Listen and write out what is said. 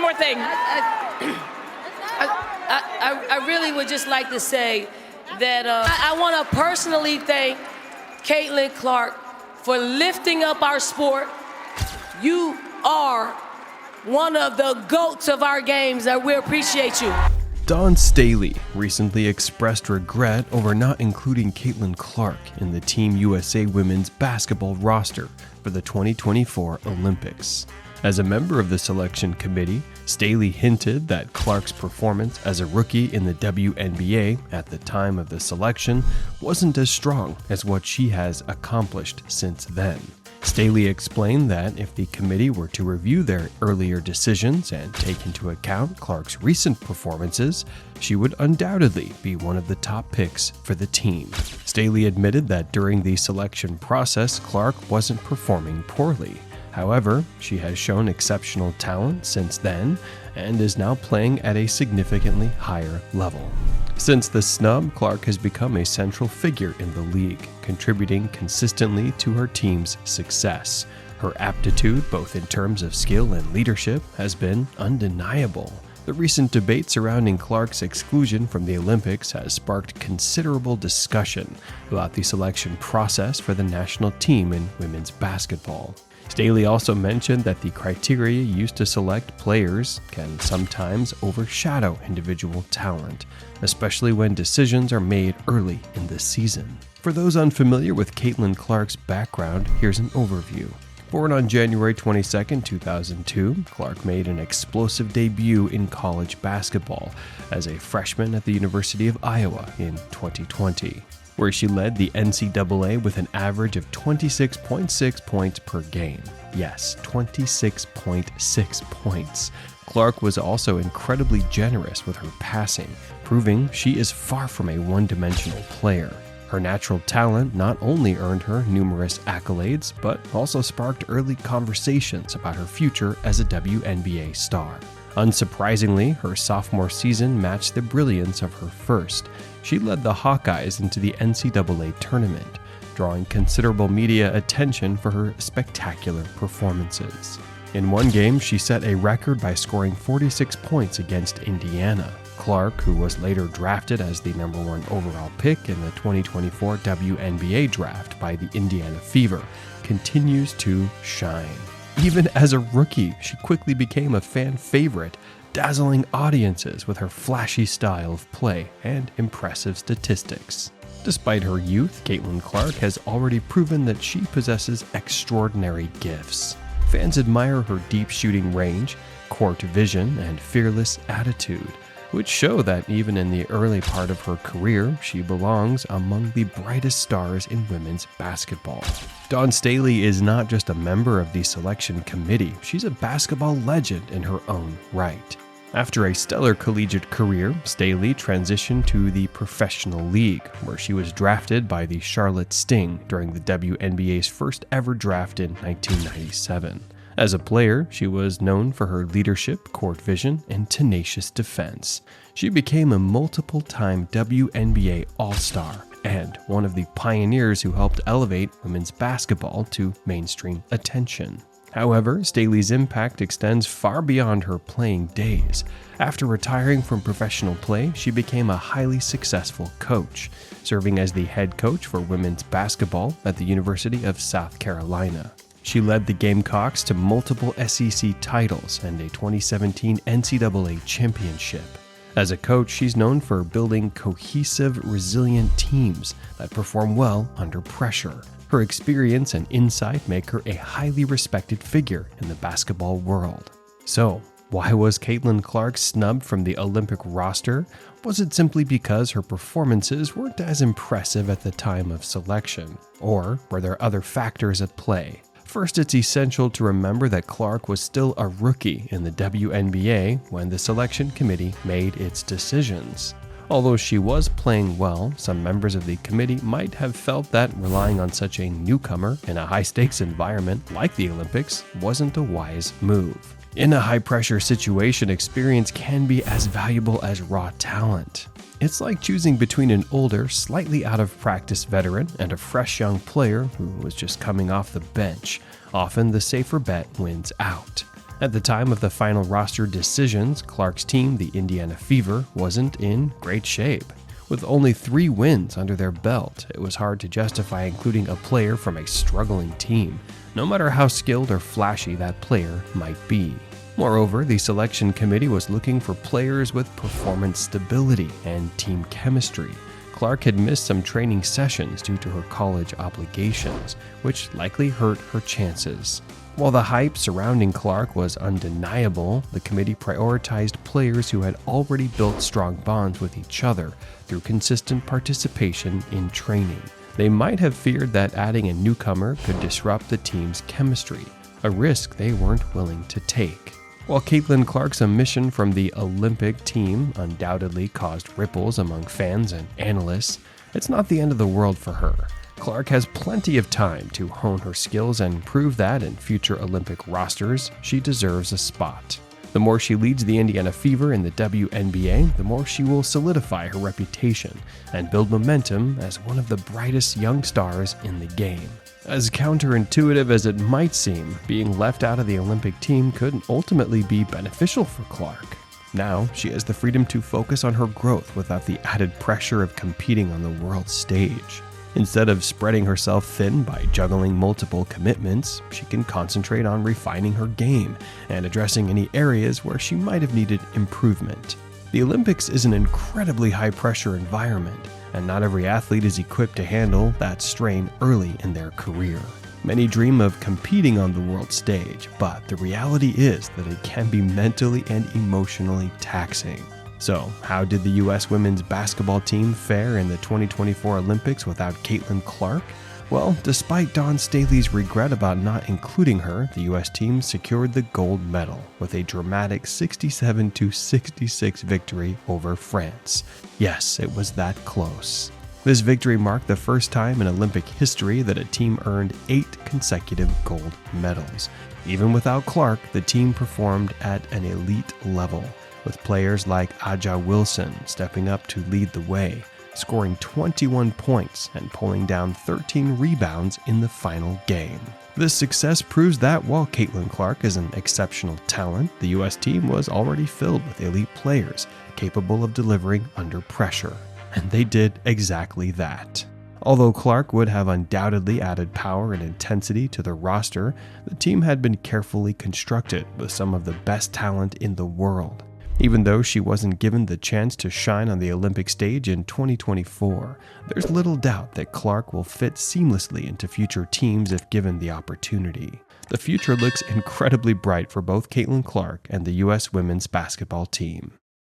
more thing. I really would just like to say that I want to personally thank Caitlin Clark for lifting up our sport. You are one of the GOATs of our games, and we appreciate you. Staley recently expressed regret over not including Caitlin Clark in the Team USA women's basketball roster for the 2024 Olympics. As a member of the selection committee, Staley hinted that Clark's performance as a rookie in the WNBA at the time of the selection wasn't as strong as what she has accomplished since then. Staley explained that if the committee were to review their earlier decisions and take into account Clark's recent performances, she would undoubtedly be one of the top picks for the team. Staley admitted that during the selection process, Clark wasn't performing poorly. However, she has shown exceptional talent since then and is now playing at a significantly higher level. Since the snub, Clark has become a central figure in the league, contributing consistently to her team's success. Her aptitude, both in terms of skill and leadership, has been undeniable. The recent debate surrounding Clark's exclusion from the Olympics has sparked considerable discussion about the selection process for the national team in women's basketball. Staley also mentioned that the criteria used to select players can sometimes overshadow individual talent, especially when decisions are made early in the season. For those unfamiliar with Caitlin Clark's background, here's an overview. Born on January 22, 2002, Clark made an explosive debut in college basketball as a freshman at the University of Iowa in 2020. Where she led the NCAA with an average of 26.6 points per game. Yes, 26.6 points. Clark was also incredibly generous with her passing, proving she is far from a one-dimensional player. Her natural talent not only earned her numerous accolades, but also sparked early conversations about her future as a WNBA star. Unsurprisingly, her sophomore season matched the brilliance of her first. She led the Hawkeyes into the NCAA tournament, drawing considerable media attention for her spectacular performances. In one game, she set a record by scoring 46 points against Indiana. Clark, who was later drafted as the #1 overall pick in the 2024 WNBA draft by the Indiana Fever, continues to shine. Even as a rookie, she quickly became a fan favorite, dazzling audiences with her flashy style of play and impressive statistics. Despite her youth, Caitlin Clark has already proven that she possesses extraordinary gifts. Fans admire her deep shooting range, court vision, and fearless attitude, which show that even in the early part of her career, she belongs among the brightest stars in women's basketball. Staley is not just a member of the selection committee, she's a basketball legend in her own right. After a stellar collegiate career, Staley transitioned to the professional league, where she was drafted by the Charlotte Sting during the WNBA's first ever draft in 1997. As a player, she was known for her leadership, court vision, and tenacious defense. She became a multiple-time WNBA All-Star and one of the pioneers who helped elevate women's basketball to mainstream attention. However, Staley's impact extends far beyond her playing days. After retiring from professional play, she became a highly successful coach, serving as the head coach for women's basketball at the University of South Carolina. She led the Gamecocks to multiple SEC titles and a 2017 NCAA championship. As a coach, she's known for building cohesive, resilient teams that perform well under pressure. Her experience and insight make her a highly respected figure in the basketball world. So, why was Caitlin Clark snubbed from the Olympic roster? Was it simply because her performances weren't as impressive at the time of selection? Or were there other factors at play? First, it's essential to remember that Clark was still a rookie in the WNBA when the selection committee made its decisions. Although she was playing well, some members of the committee might have felt that relying on such a newcomer in a high-stakes environment like the Olympics wasn't a wise move. In a high-pressure situation, experience can be as valuable as raw talent. It's like choosing between an older, slightly out-of-practice veteran and a fresh young player who was just coming off the bench. Often the safer bet wins out. At the time of the final roster decisions, Clark's team, the Indiana Fever, wasn't in great shape. With only 3 wins under their belt, it was hard to justify including a player from a struggling team, no matter how skilled or flashy that player might be. Moreover, the selection committee was looking for players with performance stability and team chemistry. Clark had missed some training sessions due to her college obligations, which likely hurt her chances. While the hype surrounding Clark was undeniable, the committee prioritized players who had already built strong bonds with each other through consistent participation in training. They might have feared that adding a newcomer could disrupt the team's chemistry, a risk they weren't willing to take. While Caitlin Clark's omission from the Olympic team undoubtedly caused ripples among fans and analysts, it's not the end of the world for her. Clark has plenty of time to hone her skills and prove that in future Olympic rosters, she deserves a spot. The more she leads the Indiana Fever in the WNBA, the more she will solidify her reputation and build momentum as one of the brightest young stars in the game. As counterintuitive as it might seem, being left out of the Olympic team could ultimately be beneficial for Clark. Now, she has the freedom to focus on her growth without the added pressure of competing on the world stage. Instead of spreading herself thin by juggling multiple commitments, she can concentrate on refining her game and addressing any areas where she might have needed improvement. The Olympics is an incredibly high-pressure environment, and not every athlete is equipped to handle that strain early in their career. Many dream of competing on the world stage, but the reality is that it can be mentally and emotionally taxing. So, how did the U.S. women's basketball team fare in the 2024 Olympics without Caitlin Clark? Well, despite Dawn Staley's regret about not including her, the U.S. team secured the gold medal with a dramatic 67-66 victory over France. Yes, it was that close. This victory marked the first time in Olympic history that a team earned 8 consecutive gold medals. Even without Clark, the team performed at an elite level, with players like Aja Wilson stepping up to lead the way, scoring 21 points and pulling down 13 rebounds in the final game. This success proves that while Caitlin Clark is an exceptional talent, the U.S. team was already filled with elite players capable of delivering under pressure. And they did exactly that. Although Clark would have undoubtedly added power and intensity to the roster, the team had been carefully constructed with some of the best talent in the world. Even though she wasn't given the chance to shine on the Olympic stage in 2024, there's little doubt that Clark will fit seamlessly into future teams if given the opportunity. The future looks incredibly bright for both Caitlin Clark and the U.S. women's basketball team.